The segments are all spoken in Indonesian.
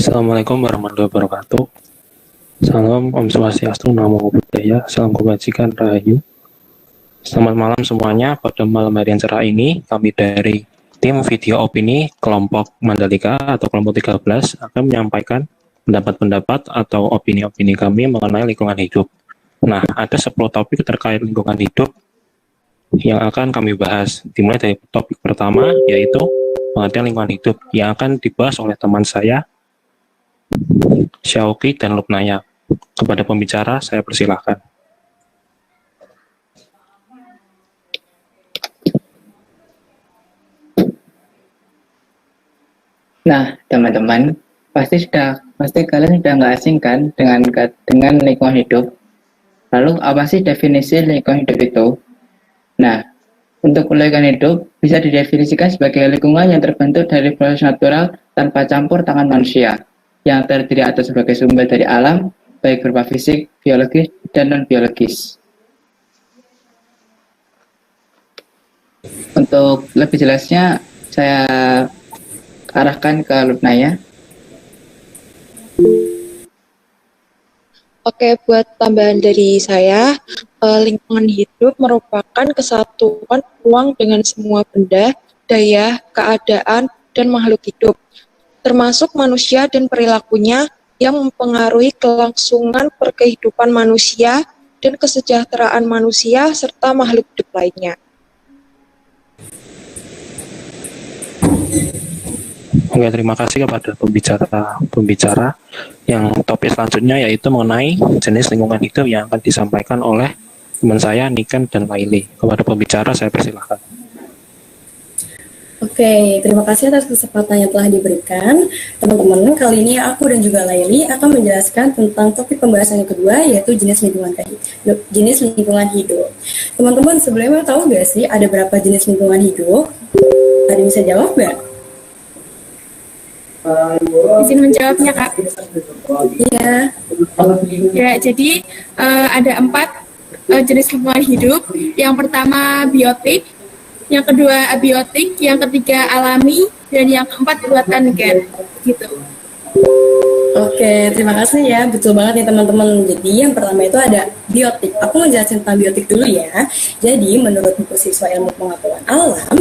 Assalamualaikum warahmatullahi wabarakatuh. Salam Om Swastiastu, Namo Buddhaya, Salam Kebajikan Rahayu. Selamat malam semuanya. Pada malam hari yang cerah ini, kami dari tim video opini kelompok Mandalika atau kelompok 13 akan menyampaikan pendapat-pendapat atau opini-opini kami mengenai lingkungan hidup. Nah, ada 10 topik terkait lingkungan hidup yang akan kami bahas. Dimulai dari topik pertama, yaitu pengertian lingkungan hidup yang akan dibahas oleh teman saya, Syauki dan Lupnaya. Kepada pembicara, saya persilahkan. Nah, teman-teman, pasti kalian sudah nggak asing kan dengan lingkungan hidup. Lalu apa sih definisi lingkungan hidup itu? Nah, untuk lingkungan hidup bisa didefinisikan sebagai lingkungan yang terbentuk dari proses natural tanpa campur tangan manusia, yang terdiri atas berbagai sumber dari alam, baik berupa fisik, biologis, dan non-biologis. Untuk lebih jelasnya, saya arahkan ke Lupnaya. Oke, buat tambahan dari saya, lingkungan hidup merupakan kesatuan ruang dengan semua benda, daya, keadaan, dan makhluk hidup, termasuk manusia dan perilakunya yang mempengaruhi kelangsungan perkehidupan manusia dan kesejahteraan manusia serta makhluk hidup lainnya. Oke, terima kasih kepada pembicara yang topik selanjutnya yaitu mengenai jenis lingkungan hidup yang akan disampaikan oleh teman saya Niken dan Laili. Kepada pembicara saya persilahkan. Oke, terima kasih atas kesempatan yang telah diberikan. Teman-teman, kali ini aku dan juga Laili akan menjelaskan tentang topik pembahasan yang kedua, yaitu jenis lingkungan hidup. Teman-teman, sebelumnya tahu nggak sih ada berapa jenis lingkungan hidup? Ada yang bisa jawab nggak? Izin menjawabnya, Kak. Iya. Ya, jadi ada 4 jenis lingkungan hidup. Yang pertama biotik, yang kedua abiotik, yang ketiga alami, dan yang keempat buatan gen. Gitu. Oke, terima kasih ya. Betul banget nih teman-teman. Jadi yang pertama itu ada biotik. Aku mau jelasin tentang biotik dulu ya. Jadi menurut buku siswa ilmu pengetahuan alam,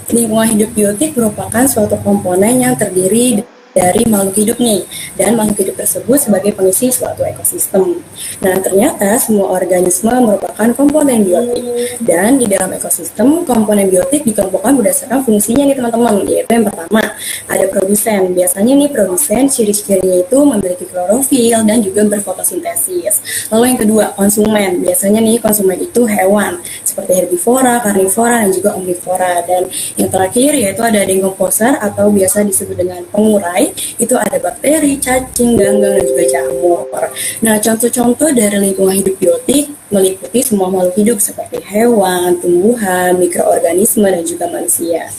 lingkungan hidup biotik merupakan suatu komponen yang terdiri dari makhluk hidup nih, dan makhluk hidup tersebut sebagai pengisi suatu ekosistem. Nah, ternyata semua organisme merupakan komponen biotik, dan di dalam ekosistem komponen biotik dikelompokkan berdasarkan fungsinya nih teman-teman. Yaitu yang pertama ada produsen. Biasanya nih produsen ciri-cirinya itu memiliki klorofil dan juga berfotosintesis. Lalu yang kedua konsumen. Biasanya nih konsumen itu hewan seperti herbivora, karnivora, dan juga omnivora. Dan yang terakhir yaitu ada decomposer atau biasa disebut dengan pengurai. Itu ada bakteri, cacing, ganggang, dan juga jamur. Nah, contoh-contoh dari lingkungan hidup biotik meliputi semua makhluk hidup seperti hewan, tumbuhan, mikroorganisme, dan juga manusia.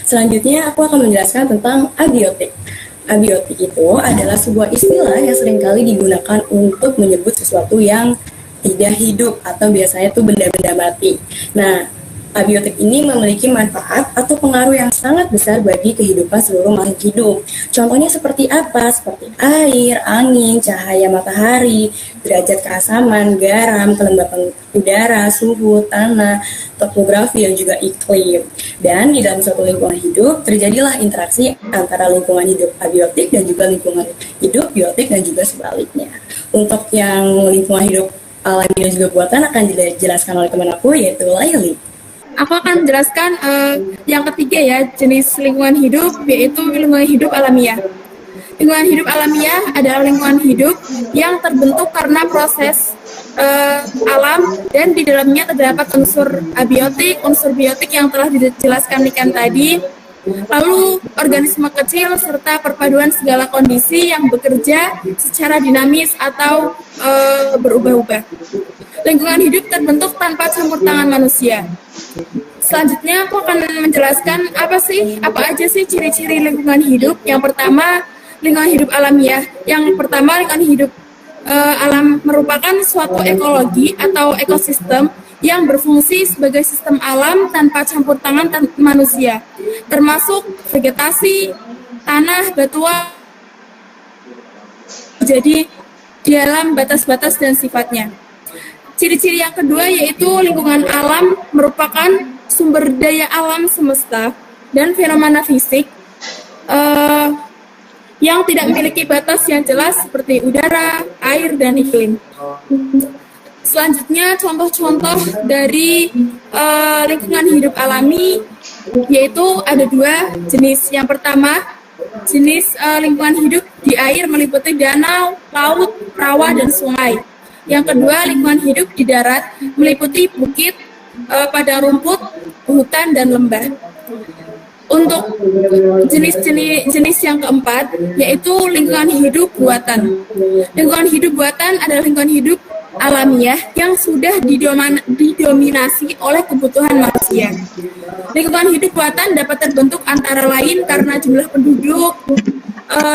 Selanjutnya, aku akan menjelaskan tentang abiotik. Abiotik itu adalah sebuah istilah yang seringkali digunakan untuk menyebut sesuatu yang tidak hidup atau biasanya itu benda-benda mati. Nah, abiotik ini memiliki manfaat atau pengaruh yang sangat besar bagi kehidupan seluruh makhluk hidup. Contohnya seperti apa? Seperti air, angin, cahaya matahari, derajat keasaman, garam, kelembapan udara, suhu, tanah, topografi, dan juga iklim. Dan di dalam suatu lingkungan hidup, terjadilah interaksi antara lingkungan hidup abiotik dan juga lingkungan hidup biotik dan juga sebaliknya. Untuk yang lingkungan hidup alami dan juga buatan akan dijelaskan oleh teman aku, yaitu Laili. Aku akan menjelaskan yang ketiga ya, jenis lingkungan hidup, yaitu lingkungan hidup alamiah. Lingkungan hidup alamiah adalah lingkungan hidup yang terbentuk karena proses alam, dan di dalamnya terdapat unsur abiotik, unsur biotik yang telah dijelaskan Niken tadi, lalu organisme kecil serta perpaduan segala kondisi yang bekerja secara dinamis atau berubah-ubah. Lingkungan hidup terbentuk tanpa campur tangan manusia. Selanjutnya aku akan menjelaskan apa aja sih ciri-ciri lingkungan hidup. Yang pertama, lingkungan hidup alamiah. Yang pertama, lingkungan hidup alam merupakan suatu ekologi atau ekosistem yang berfungsi sebagai sistem alam tanpa campur tangan manusia, termasuk vegetasi, tanah, batuan, jadi dalam batas-batas dan sifatnya. Ciri-ciri yang kedua yaitu lingkungan alam merupakan sumber daya alam semesta dan fenomena fisik yang tidak memiliki batas yang jelas seperti udara, air, dan iklim. Selanjutnya contoh-contoh dari lingkungan hidup alami yaitu ada 2 jenis. Yang pertama, jenis lingkungan hidup di air meliputi danau, laut, rawa, dan sungai. Yang kedua, lingkungan hidup di darat meliputi bukit, padang rumput, hutan, dan lembah. Untuk jenis yang keempat, yaitu lingkungan hidup buatan. Lingkungan hidup buatan adalah lingkungan hidup alamiah yang sudah didominasi oleh kebutuhan manusia. Lingkungan hidup buatan dapat terbentuk antara lain karena jumlah penduduk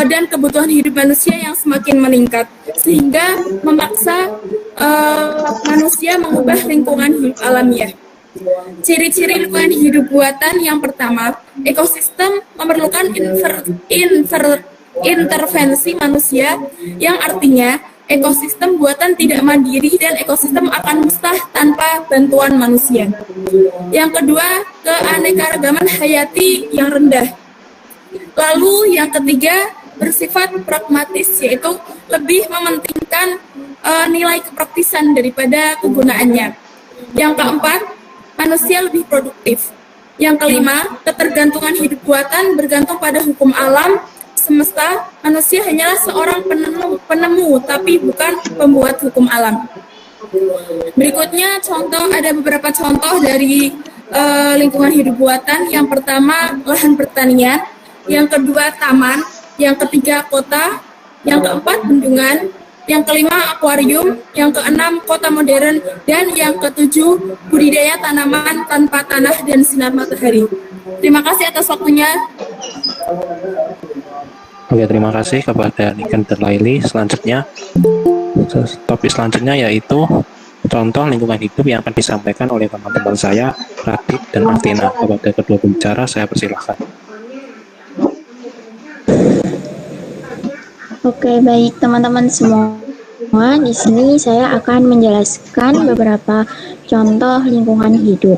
dan kebutuhan hidup manusia yang semakin meningkat, sehingga memaksa manusia mengubah lingkungan hidup alamiah. Ciri-ciri lingkungan hidup buatan yang pertama, ekosistem memerlukan intervensi manusia, yang artinya ekosistem buatan tidak mandiri dan ekosistem akan musnah tanpa bantuan manusia. Yang kedua, keanekaragaman hayati yang rendah. Lalu yang ketiga, bersifat pragmatis, yaitu lebih mementingkan nilai kepraktisan daripada kegunaannya. Yang keempat, manusia lebih produktif. Yang kelima, ketergantungan hidup buatan bergantung pada hukum alam semesta. Manusia hanyalah seorang penemu, tapi bukan pembuat hukum alam. Berikutnya ada beberapa contoh dari lingkungan hidup buatan. Yang pertama, lahan pertanian. Yang kedua, taman. Yang ketiga, kota. Yang keempat, bendungan. Yang kelima, akuarium. Yang keenam, kota modern. Dan yang ketujuh, budidaya tanaman tanpa tanah dan sinar matahari. Terima kasih atas waktunya. Oke, terima kasih kepada Niken dan Laili. Selanjutnya, topik selanjutnya yaitu contoh lingkungan hidup yang akan disampaikan oleh teman-teman saya, Radit dan Martina. Kepada kedua pembicara, saya persilahkan. Oke, baik teman-teman semua. Di sini saya akan menjelaskan beberapa contoh lingkungan hidup.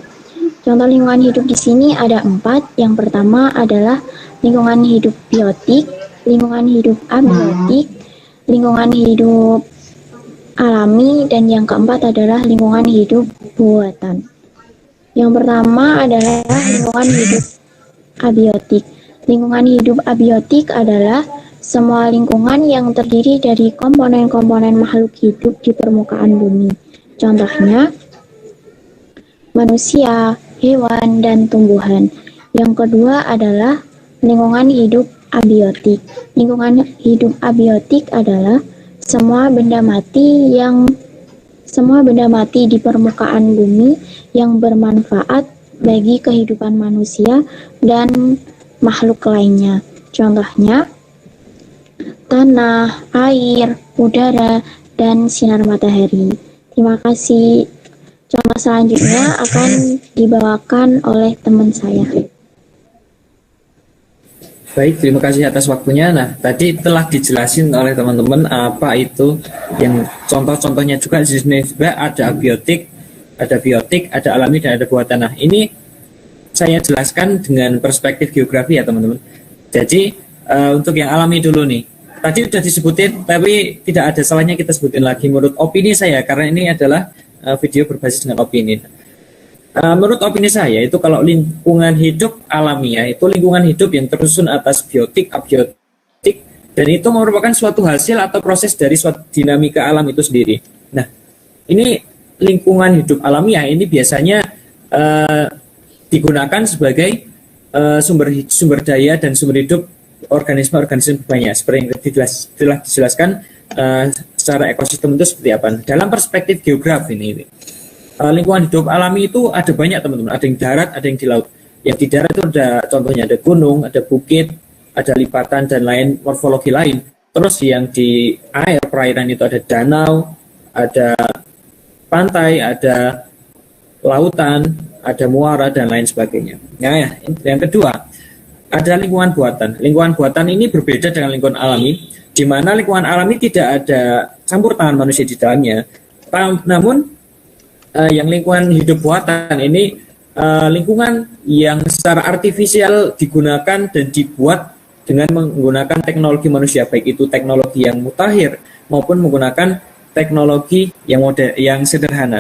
Contoh lingkungan hidup di sini ada 4. Yang pertama adalah lingkungan hidup biotik, lingkungan hidup abiotik, lingkungan hidup alami, dan yang keempat adalah lingkungan hidup buatan. Yang pertama adalah lingkungan hidup abiotik. Lingkungan hidup abiotik adalah semua lingkungan yang terdiri dari komponen-komponen makhluk hidup di permukaan bumi. Contohnya, manusia, hewan, dan tumbuhan. Yang kedua adalah lingkungan hidup abiotik. Lingkungan hidup abiotik adalah semua benda mati di permukaan bumi yang bermanfaat bagi kehidupan manusia dan makhluk lainnya. Contohnya, tanah, air, udara, dan sinar matahari. Terima kasih. Contoh selanjutnya akan dibawakan oleh teman saya. Baik, terima kasih atas waktunya. Nah, tadi telah dijelasin oleh teman-teman apa itu yang contoh-contohnya juga di sini juga ada abiotik, ada alami, dan ada buatan. Nah, ini saya jelaskan dengan perspektif geografi ya teman-teman. Jadi untuk yang alami dulu nih. Tadi sudah disebutin, tapi tidak ada salahnya kita sebutin lagi menurut opini saya, karena ini adalah video berbasis dengan opini. Menurut opini saya, itu kalau lingkungan hidup alamiah, itu lingkungan hidup yang tersusun atas biotik, abiotik, dan itu merupakan suatu hasil atau proses dari suatu dinamika alam itu sendiri. Nah, ini lingkungan hidup alamiah ini biasanya digunakan sebagai sumber daya dan sumber hidup organisme-organisme banyak, seperti yang telah dijelaskan secara ekosistem itu seperti apa. Dalam perspektif geografi ini, lingkungan hidup alami itu ada banyak teman-teman, ada yang darat, ada yang di laut. Yang di darat itu ada contohnya ada gunung, ada bukit, ada lipatan dan lain morfologi lain. Terus yang di air perairan itu ada danau, ada pantai, ada lautan, ada muara dan lain sebagainya. Nah, yang kedua, ada lingkungan buatan. Lingkungan buatan ini berbeda dengan lingkungan alami, di mana lingkungan alami tidak ada campur tangan manusia di dalamnya. Namun yang lingkungan hidup buatan ini lingkungan yang secara artifisial digunakan dan dibuat dengan menggunakan teknologi manusia, baik itu teknologi yang mutakhir maupun menggunakan teknologi yang sederhana.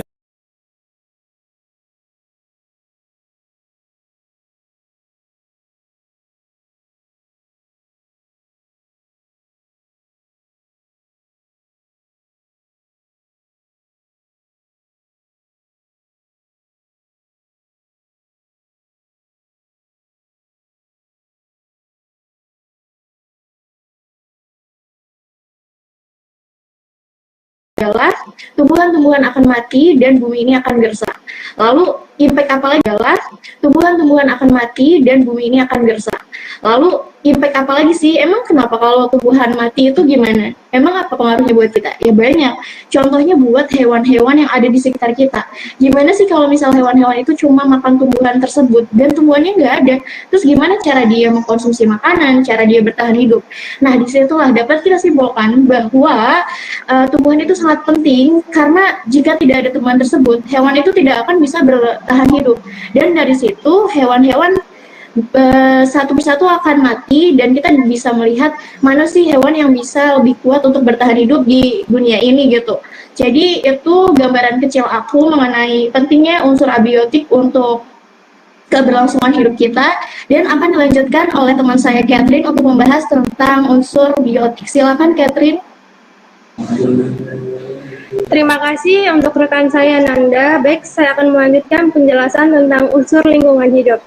adalah tumbuhan-tumbuhan akan mati dan bumi ini akan gersang. Lalu impact apa lagi adalah tumbuhan-tumbuhan akan mati dan bumi ini akan gersang. Lalu impact apa lagi sih? Emang kenapa kalau tumbuhan mati itu gimana? Emang apa pengaruhnya buat kita? Ya banyak. Contohnya buat hewan-hewan yang ada di sekitar kita. Gimana sih kalau misal hewan-hewan itu cuma makan tumbuhan tersebut dan tumbuhannya nggak ada? Terus gimana cara dia mengkonsumsi makanan, cara dia bertahan hidup? Nah, disitulah dapat kita simpulkan bahwa tumbuhan itu sangat penting karena jika tidak ada tumbuhan tersebut, hewan itu tidak akan bisa bertahan hidup. Dan dari situ hewan-hewan satu persatu akan mati dan kita bisa melihat mana sih hewan yang bisa lebih kuat untuk bertahan hidup di dunia ini gitu. Jadi itu gambaran kecil aku mengenai pentingnya unsur abiotik untuk keberlangsungan hidup kita, dan akan dilanjutkan oleh teman saya Catherine untuk membahas tentang unsur biotik. Silakan Catherine. Terima kasih untuk rekan saya Nanda. Baik, saya akan melanjutkan penjelasan tentang unsur lingkungan hidup.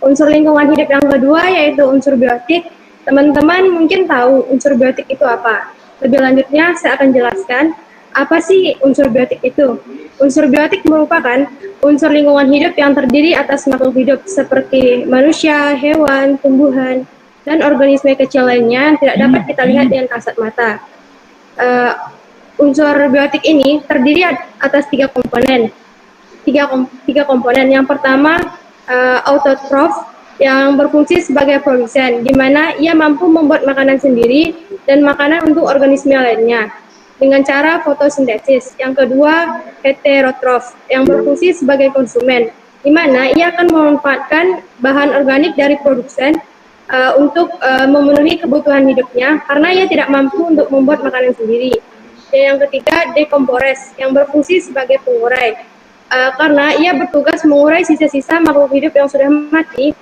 Unsur lingkungan hidup yang kedua yaitu unsur biotik. Teman-teman mungkin tahu unsur biotik itu apa. Lebih lanjutnya saya akan jelaskan apa sih unsur biotik itu. Unsur biotik merupakan unsur lingkungan hidup yang terdiri atas makhluk hidup seperti manusia, hewan, tumbuhan, dan organisme kecil lainnya yang tidak dapat kita lihat dengan kasat mata. Unsur biotik ini terdiri atas tiga komponen. Tiga komponen. Yang pertama autotrof yang berfungsi sebagai produsen, di mana ia mampu membuat makanan sendiri dan makanan untuk organisme lainnya dengan cara fotosintesis. Yang kedua heterotrof yang berfungsi sebagai konsumen, di mana ia akan memanfaatkan bahan organik dari produsen untuk memenuhi kebutuhan hidupnya karena ia tidak mampu untuk membuat makanan sendiri. Dan yang ketiga dekompores yang berfungsi sebagai pengurai. Karena ia bertugas mengurai sisa-sisa makhluk hidup yang sudah mati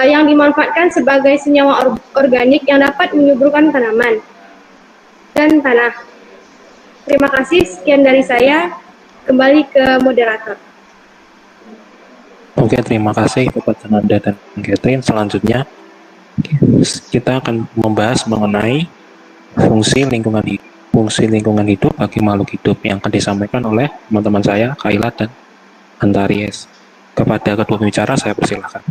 yang dimanfaatkan sebagai senyawa organik yang dapat menyuburkan tanaman dan tanah. Terima kasih, sekian dari saya. Kembali ke moderator. Oke, terima kasih kepada Nanda dan Catherine. Selanjutnya kita akan membahas mengenai fungsi lingkungan hidup bagi makhluk hidup yang akan disampaikan oleh teman-teman saya, Kaila dan Antaries. Kepada kedua pembicara saya persilahkan.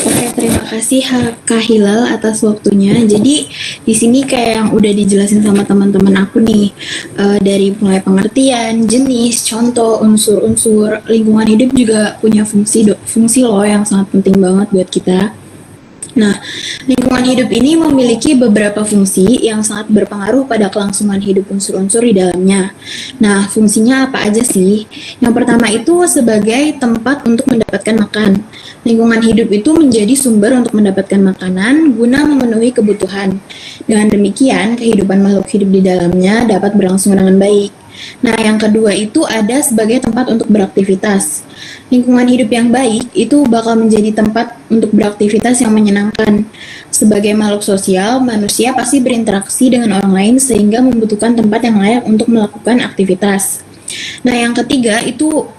Oke, terima kasih Kak Hilal atas waktunya. Jadi di sini kayak yang udah dijelasin sama teman-teman aku nih, dari mulai pengertian, jenis, contoh, unsur-unsur lingkungan hidup juga punya fungsi loh yang sangat penting banget buat kita. Nah, lingkungan hidup ini memiliki beberapa fungsi yang sangat berpengaruh pada kelangsungan hidup unsur-unsur di dalamnya. Nah, fungsinya apa aja sih? Yang pertama itu sebagai tempat untuk mendapatkan makan. Lingkungan hidup itu menjadi sumber untuk mendapatkan makanan guna memenuhi kebutuhan. Dengan demikian, kehidupan makhluk hidup di dalamnya dapat berlangsung dengan baik. Nah, yang kedua itu ada sebagai tempat untuk beraktivitas. Lingkungan hidup yang baik itu bakal menjadi tempat untuk beraktivitas yang menyenangkan. Sebagai makhluk sosial, manusia pasti berinteraksi dengan orang lain sehingga membutuhkan tempat yang layak untuk melakukan aktivitas. Nah, yang ketiga itu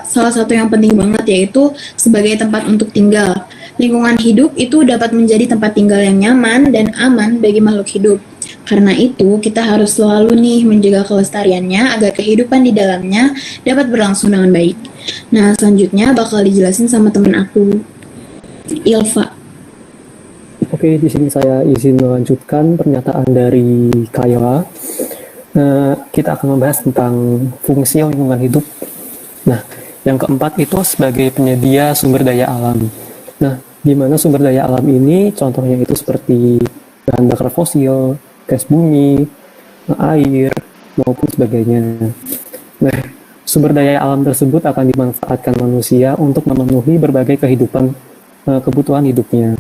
salah satu yang penting banget yaitu sebagai tempat untuk tinggal. Lingkungan hidup itu dapat menjadi tempat tinggal yang nyaman dan aman bagi makhluk hidup. Karena itu, kita harus selalu nih menjaga kelestariannya agar kehidupan di dalamnya dapat berlangsung dengan baik. Nah, selanjutnya bakal dijelasin sama teman aku, Ilva. Oke, di sini saya izin melanjutkan pernyataan dari Kaila. Kita akan membahas tentang fungsi lingkungan hidup. Nah, yang keempat itu sebagai penyedia sumber daya alam. Nah, di mana sumber daya alam ini contohnya itu seperti bahan bakar fosil, gas bumi, air, maupun sebagainya. Nah, sumber daya alam tersebut akan dimanfaatkan manusia untuk memenuhi berbagai kebutuhan hidupnya.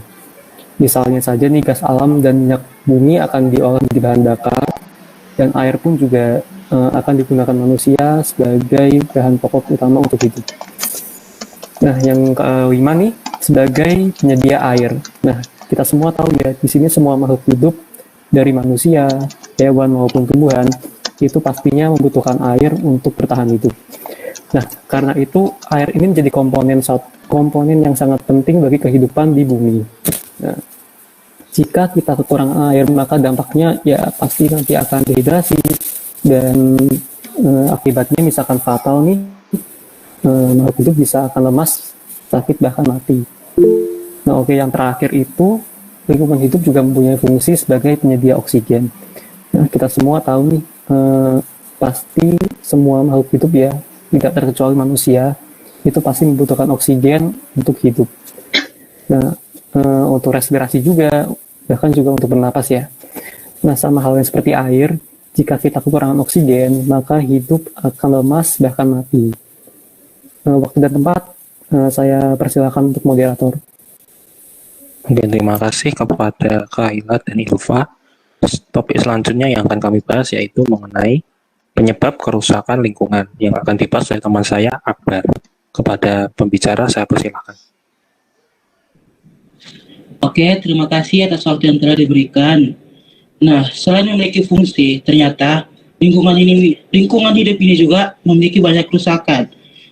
Misalnya saja nih, gas alam dan minyak bumi akan diolah menjadi bahan bakar, dan air pun juga akan digunakan manusia sebagai bahan pokok utama untuk hidup. Nah, yang kelima nih, sebagai penyedia air. Nah, kita semua tahu ya, di sini semua makhluk hidup dari manusia, hewan maupun tumbuhan itu pastinya membutuhkan air untuk bertahan hidup. Nah, karena itu air ini menjadi komponen yang sangat penting bagi kehidupan di bumi. Nah, jika kita kekurangan air, maka dampaknya ya pasti nanti akan dehidrasi dan akibatnya misalkan fatal nih, makhluk hidup bisa akan lemas, sakit, bahkan mati. Nah, oke, yang terakhir itu lingkungan hidup juga mempunyai fungsi sebagai penyedia oksigen. Nah, kita semua tahu nih, pasti semua makhluk hidup ya, tidak terkecuali manusia, itu pasti membutuhkan oksigen untuk hidup. Nah, untuk respirasi juga, bahkan juga untuk bernapas ya. Nah, sama halnya seperti air, jika kita kekurangan oksigen, maka hidup akan lemas, bahkan mati. Waktu dan tempat, saya persilakan untuk moderator. Oke, terima kasih kepada Kak Hila dan Ilva. Topik selanjutnya yang akan kami bahas yaitu mengenai penyebab kerusakan lingkungan yang akan dibahas oleh teman saya, Akbar. Kepada pembicara, saya persilakan. Oke, terima kasih atas waktu yang telah diberikan. Nah, selain memiliki fungsi, ternyata lingkungan hidup ini juga memiliki banyak kerusakan.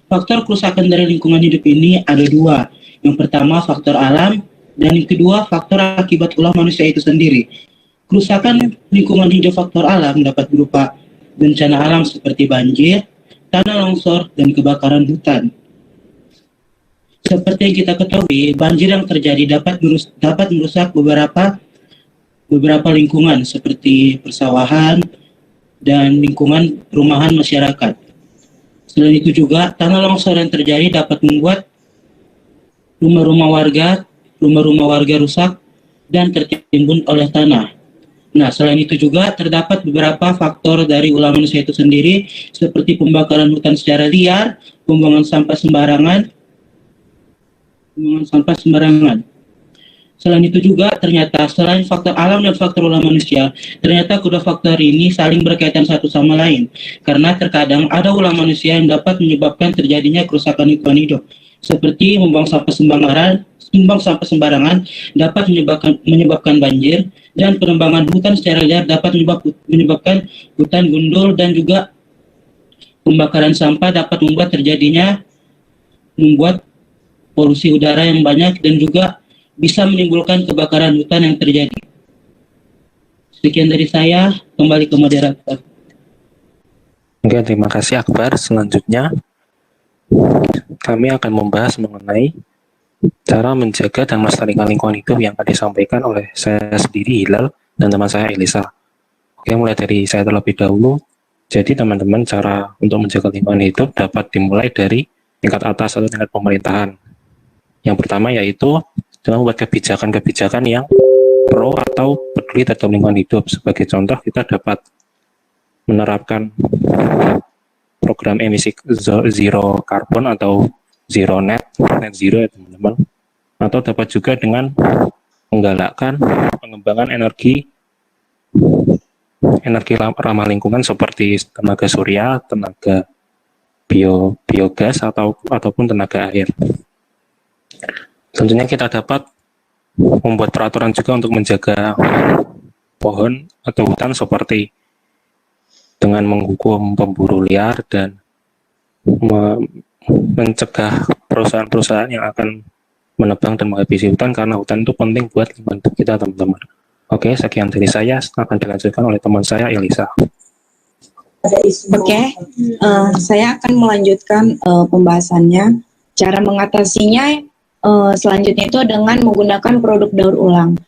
Faktor kerusakan dari lingkungan hidup ini ada dua. Yang pertama, faktor alam, dan yang kedua, faktor akibat ulah manusia itu sendiri. Kerusakan lingkungan hidup faktor alam dapat berupa bencana alam seperti banjir, tanah longsor, dan kebakaran hutan. Seperti yang kita ketahui, banjir yang terjadi dapat merusak beberapa lingkungan seperti persawahan dan lingkungan perumahan masyarakat. Selain itu juga, tanah longsor yang terjadi dapat membuat rumah-rumah warga rusak dan tertimbun oleh tanah. Nah, selain itu juga terdapat beberapa faktor dari ulah manusia itu sendiri, seperti pembakaran hutan secara liar, pembuangan sampah sembarangan. Selain itu juga ternyata selain faktor alam dan faktor ulah manusia, ternyata kedua faktor ini saling berkaitan satu sama lain. Karena terkadang ada ulah manusia yang dapat menyebabkan terjadinya kerusakan lingkungan hidup, seperti membuang sampah sembarangan dapat menyebabkan banjir, dan penebangan hutan secara liar dapat menyebabkan hutan gundul, dan juga pembakaran sampah dapat membuat polusi udara yang banyak dan juga bisa menimbulkan kebakaran hutan yang terjadi. Sekian dari saya, kembali ke moderator. Oke, terima kasih Akbar. Selanjutnya, kami akan membahas mengenai cara menjaga dan melestarikan lingkungan hidup yang akan disampaikan oleh saya sendiri, Hilal, dan teman saya, Elisa. Oke, mulai dari saya terlebih dahulu. Jadi, teman-teman, cara untuk menjaga lingkungan hidup dapat dimulai dari tingkat atas atau tingkat pemerintahan. Yang pertama yaitu dengan membuat kebijakan-kebijakan yang pro atau peduli terhadap lingkungan hidup. Sebagai contoh, kita dapat menerapkan program emisi zero carbon atau net zero ya teman-teman. Atau dapat juga dengan menggalakkan pengembangan energi ramah lingkungan seperti tenaga surya, tenaga biogas ataupun tenaga air. Tentunya kita dapat membuat peraturan juga untuk menjaga pohon atau hutan seperti dengan menghukum pemburu liar dan mencegah perusahaan-perusahaan yang akan menebang dan menghabisi hutan, karena hutan itu penting buat lingkungan kita, teman-teman. Oke, sekian dari saya, akan dilanjutkan oleh teman saya, Elisa. Oke, saya akan melanjutkan pembahasannya. Cara mengatasinya selanjutnya itu dengan menggunakan produk daur ulang.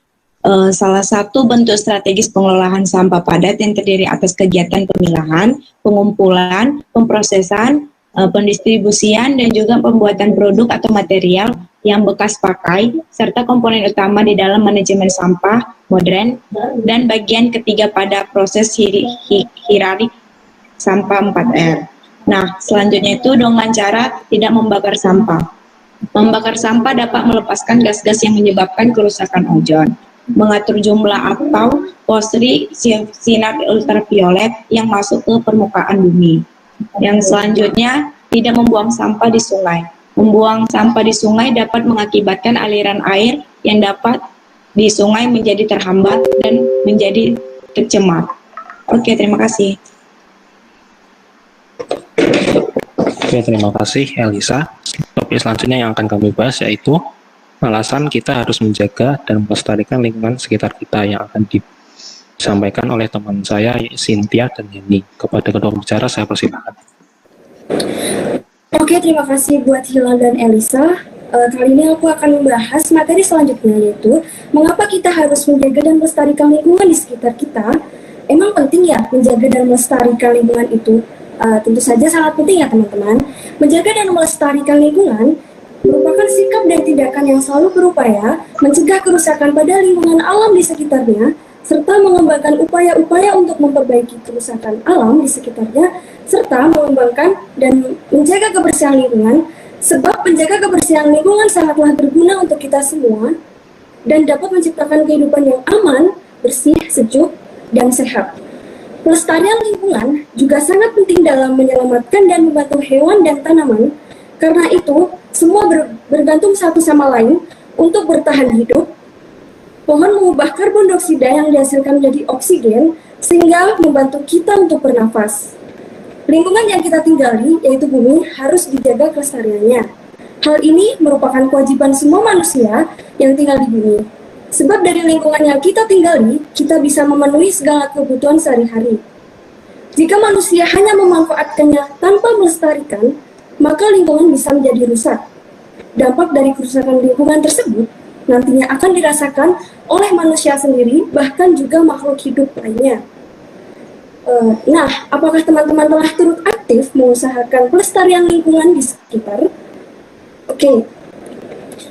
Salah satu bentuk strategis pengelolaan sampah padat yang terdiri atas kegiatan pemilahan, pengumpulan, pemrosesan, pendistribusian, dan juga pembuatan produk atau material yang bekas pakai, serta komponen utama di dalam manajemen sampah modern, dan bagian ketiga pada proses hierarki sampah 4R. Nah, selanjutnya itu dengan cara tidak membakar sampah. Membakar sampah dapat melepaskan gas-gas yang menyebabkan kerusakan ozon, mengatur jumlah atau porsi sinar ultraviolet yang masuk ke permukaan bumi. Yang selanjutnya, tidak membuang sampah di sungai. Membuang sampah di sungai dapat mengakibatkan aliran air yang dapat di sungai menjadi terhambat dan menjadi tercemar. Oke, terima kasih. Oke, terima kasih Elisa. Topik selanjutnya yang akan kami bahas yaitu alasan kita harus menjaga dan melestarikan lingkungan sekitar kita, yang akan disampaikan oleh teman saya Cynthia dan Yeni. Kepada kedua pembicara saya persilakan. Oke, terima kasih buat Hilal dan Elisa. Kali ini aku akan membahas materi selanjutnya, yaitu mengapa kita harus menjaga dan melestarikan lingkungan di sekitar kita. Emang penting ya menjaga dan melestarikan lingkungan itu? Tentu saja sangat penting ya teman-teman. Menjaga dan melestarikan lingkungan merupakan sikap dan tindakan yang selalu berupaya mencegah kerusakan pada lingkungan alam di sekitarnya, serta mengembangkan upaya-upaya untuk memperbaiki kerusakan alam di sekitarnya, serta mengembangkan dan menjaga kebersihan lingkungan, sebab menjaga kebersihan lingkungan sangatlah berguna untuk kita semua dan dapat menciptakan kehidupan yang aman, bersih, sejuk, dan sehat. Pelestarian lingkungan juga sangat penting dalam menyelamatkan dan membantu hewan dan tanaman, karena itu semua bergantung satu sama lain untuk bertahan hidup. Pohon mengubah karbon dioksida yang dihasilkan menjadi oksigen, sehingga membantu kita untuk bernafas. Lingkungan yang kita tinggali, yaitu bumi, harus dijaga kelestariannya. Hal ini merupakan kewajiban semua manusia yang tinggal di bumi. Sebab dari lingkungan yang kita tinggali, kita bisa memenuhi segala kebutuhan sehari-hari. Jika manusia hanya memanfaatkannya tanpa melestarikan, maka lingkungan bisa menjadi rusak. Dampak dari kerusakan lingkungan tersebut nantinya akan dirasakan oleh manusia sendiri, bahkan juga makhluk hidup lainnya. Nah, apakah teman-teman telah turut aktif mengusahakan pelestarian lingkungan di sekitar? Oke.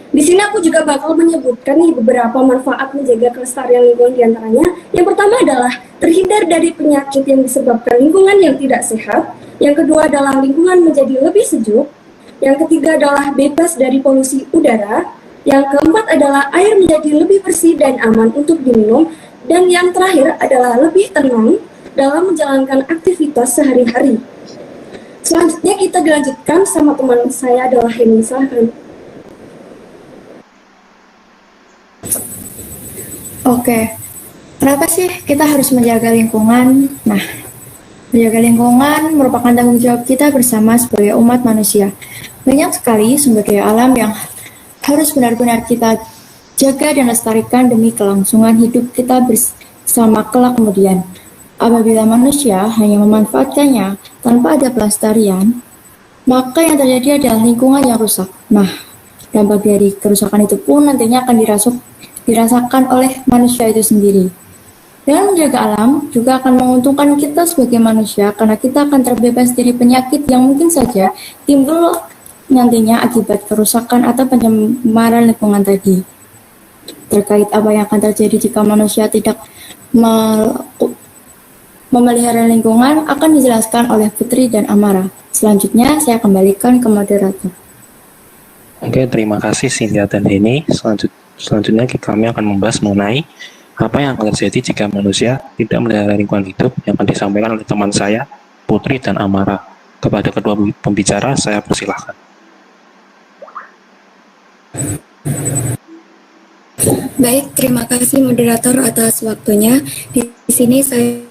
Di sini aku juga bakal menyebutkan nih beberapa manfaat menjaga kelestarian lingkungan, di antaranya. Yang pertama adalah terhindar dari penyakit yang disebabkan lingkungan yang tidak sehat. Yang kedua adalah lingkungan menjadi lebih sejuk. Yang ketiga adalah bebas dari polusi udara. Yang keempat adalah air menjadi lebih bersih dan aman untuk diminum. Dan yang terakhir adalah lebih tenang dalam menjalankan aktivitas sehari-hari. Selanjutnya kita dilanjutkan sama teman saya adalah Heni, silahkan. Oke, kenapa sih kita harus menjaga lingkungan? Nah, menjaga lingkungan merupakan tanggung jawab kita bersama sebagai umat manusia. Banyak sekali sumber daya alam yang harus benar-benar kita jaga dan lestarikan demi kelangsungan hidup kita bersama kelak kemudian. Apabila manusia hanya memanfaatkannya tanpa ada pelestarian, maka yang terjadi adalah lingkungan yang rusak. Nah, dampak dari kerusakan itu pun nantinya akan dirasakan oleh manusia itu sendiri. Dengan menjaga alam juga akan menguntungkan kita sebagai manusia, karena kita akan terbebas dari penyakit yang mungkin saja timbul nantinya akibat kerusakan atau pencemaran lingkungan tadi. Terkait apa yang akan terjadi jika manusia tidak memelihara lingkungan akan dijelaskan oleh Putri dan Amara. Selanjutnya saya kembalikan ke moderator. Oke, terima kasih Cynthia dan Heni. Selanjutnya kami akan membahas mengenai apa yang akan terjadi jika manusia tidak memelihara lingkungan hidup, yang akan disampaikan oleh teman saya Putri dan Amara. Kepada kedua pembicara saya persilahkan. Baik, terima kasih moderator atas waktunya. Di sini saya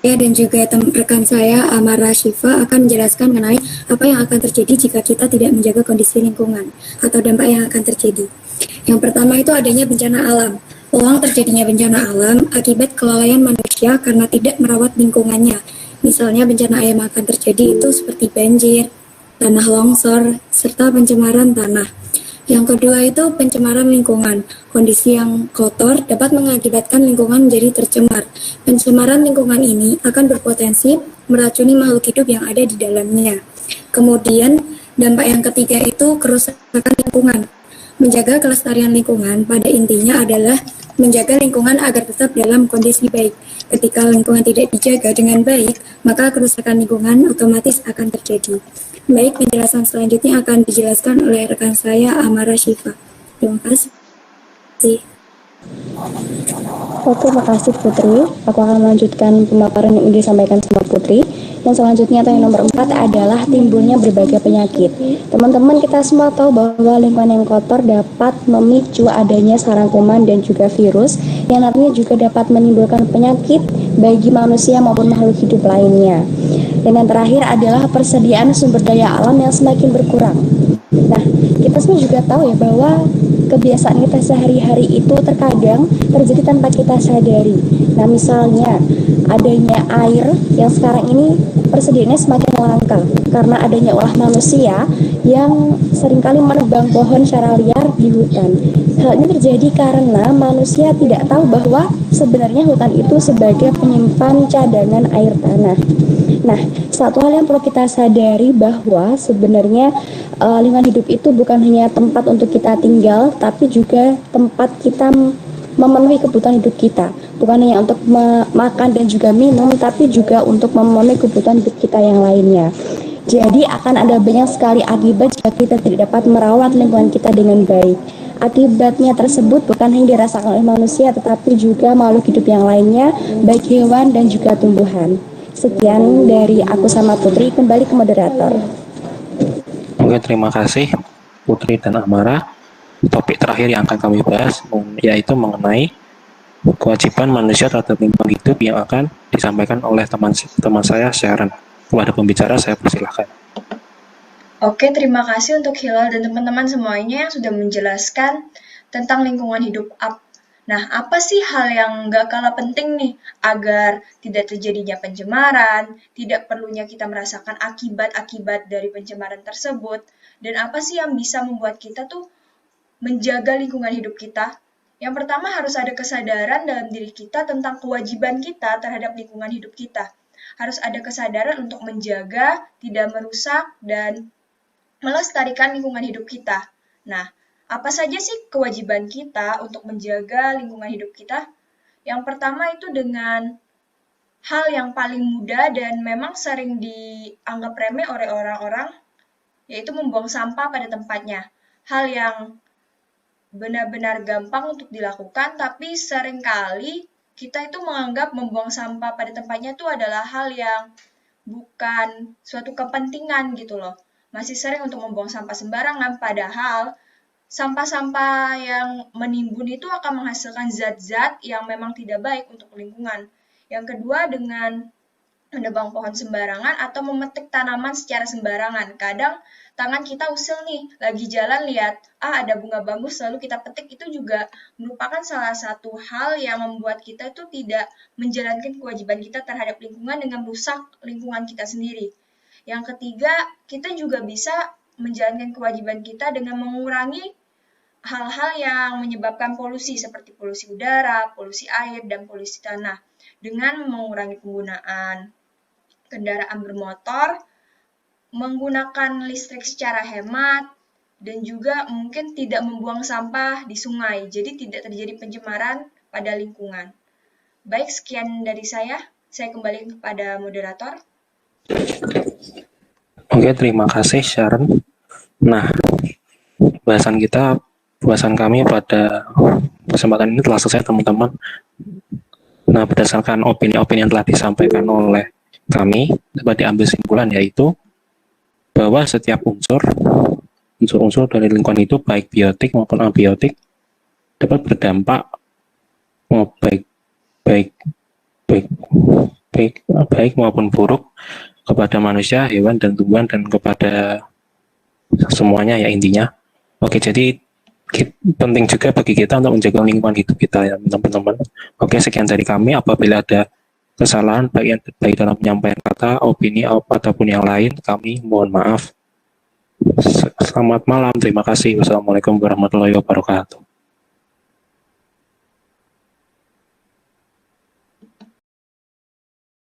dan juga rekan saya Amara Syifa akan menjelaskan mengenai apa yang akan terjadi jika kita tidak menjaga kondisi lingkungan atau dampak yang akan terjadi. Yang pertama itu adanya bencana alam. Peluang terjadinya bencana alam akibat kelalaian manusia karena tidak merawat lingkungannya. Misalnya bencana alam akan terjadi itu seperti banjir, tanah longsor, serta pencemaran tanah. Yang kedua itu pencemaran lingkungan. Kondisi yang kotor dapat mengakibatkan lingkungan menjadi tercemar. Pencemaran lingkungan ini akan berpotensi meracuni makhluk hidup yang ada di dalamnya. Kemudian dampak yang ketiga itu kerusakan lingkungan. Menjaga kelestarian lingkungan pada intinya adalah menjaga lingkungan agar tetap dalam kondisi baik. Ketika lingkungan tidak dijaga dengan baik, maka kerusakan lingkungan otomatis akan terjadi. Baik, penjelasan selanjutnya akan dijelaskan oleh rekan saya, Amara Syifa. Terima kasih. Oke, makasih Putri. Aku akan melanjutkan pemaparan yang disampaikan sama Putri. Yang selanjutnya atau yang nomor 4 adalah timbulnya berbagai penyakit. Teman-teman, kita semua tahu bahwa lingkungan yang kotor dapat memicu adanya sarang kuman dan juga virus yang nantinya juga dapat menimbulkan penyakit bagi manusia maupun makhluk hidup lainnya. Dan yang terakhir adalah persediaan sumber daya alam yang semakin berkurang. Nah, kita semua juga tahu ya bahwa kebiasaan kita sehari-hari itu terkadang terjadi tanpa kita sadari. Nah, misalnya adanya air yang sekarang ini persediaannya semakin langka karena adanya ulah manusia yang seringkali menebang pohon secara liar di hutan. Hal ini terjadi karena manusia tidak tahu bahwa sebenarnya hutan itu sebagai penyimpan cadangan air tanah. Nah, satu hal yang perlu kita sadari bahwa sebenarnya lingkungan hidup itu bukan hanya tempat untuk kita tinggal, tapi juga tempat kita memenuhi kebutuhan hidup kita. Bukan hanya untuk makan dan juga minum, tapi juga untuk memenuhi kebutuhan hidup kita yang lainnya. Jadi akan ada banyak sekali akibat jika kita tidak dapat merawat lingkungan kita dengan baik. Akibatnya tersebut bukan hanya dirasakan oleh manusia, tetapi juga makhluk hidup yang lainnya, baik hewan dan juga tumbuhan. Sekian dari aku sama Putri, kembali ke moderator. Oke, terima kasih Putri dan Amara. Topik terakhir yang akan kami bahas yaitu mengenai kewajiban manusia terhadap lingkungan hidup yang akan disampaikan oleh teman saya, Sharon. Kepada pembicara, saya persilahkan. Oke, terima kasih untuk Hilal dan teman-teman semuanya yang sudah menjelaskan tentang lingkungan hidup. Nah, apa sih hal yang nggak kalah penting nih agar tidak terjadinya pencemaran, tidak perlunya kita merasakan akibat-akibat dari pencemaran tersebut, dan apa sih yang bisa membuat kita tuh menjaga lingkungan hidup kita? Yang pertama harus ada kesadaran dalam diri kita tentang kewajiban kita terhadap lingkungan hidup kita. Harus ada kesadaran untuk menjaga, tidak merusak, dan melestarikan lingkungan hidup kita. Nah, apa saja sih kewajiban kita untuk menjaga lingkungan hidup kita? Yang pertama itu dengan hal yang paling mudah dan memang sering dianggap remeh oleh orang-orang, yaitu membuang sampah pada tempatnya. Hal yang benar-benar gampang untuk dilakukan, tapi seringkali kita itu menganggap membuang sampah pada tempatnya itu adalah hal yang bukan suatu kepentingan gitu loh. Masih sering untuk membuang sampah sembarangan, padahal sampah-sampah yang menimbun itu akan menghasilkan zat-zat yang memang tidak baik untuk lingkungan. Yang kedua, dengan menebang pohon sembarangan atau memetik tanaman secara sembarangan. Kadang tangan kita usil nih, lagi jalan lihat, ada bunga bagus lalu kita petik, itu juga merupakan salah satu hal yang membuat kita itu tidak menjalankan kewajiban kita terhadap lingkungan dengan merusak lingkungan kita sendiri. Yang ketiga, kita juga bisa menjalankan kewajiban kita dengan mengurangi hal-hal yang menyebabkan polusi seperti polusi udara, polusi air, dan polusi tanah dengan mengurangi penggunaan kendaraan bermotor, menggunakan listrik secara hemat, dan juga mungkin tidak membuang sampah di sungai, jadi tidak terjadi pencemaran pada lingkungan. Baik, sekian dari saya kembali kepada moderator. Oke, terima kasih Sharon. Nah, bahasan kami pada kesempatan ini telah selesai, teman-teman. Nah, berdasarkan opini-opini yang telah disampaikan oleh kami, dapat diambil simpulan yaitu bahwa setiap unsur-unsur dari lingkungan itu baik biotik maupun abiotik dapat berdampak baik maupun buruk kepada manusia, hewan, dan tumbuhan, dan kepada semuanya ya intinya. Oke, jadi penting juga bagi kita untuk menjaga lingkungan hidup kita ya teman-teman. Oke, sekian dari kami. Apabila ada kesalahan baik dalam penyampaian kata, opini, ataupun yang lain, kami mohon maaf. Selamat malam, terima kasih. Wassalamualaikum warahmatullahi wabarakatuh.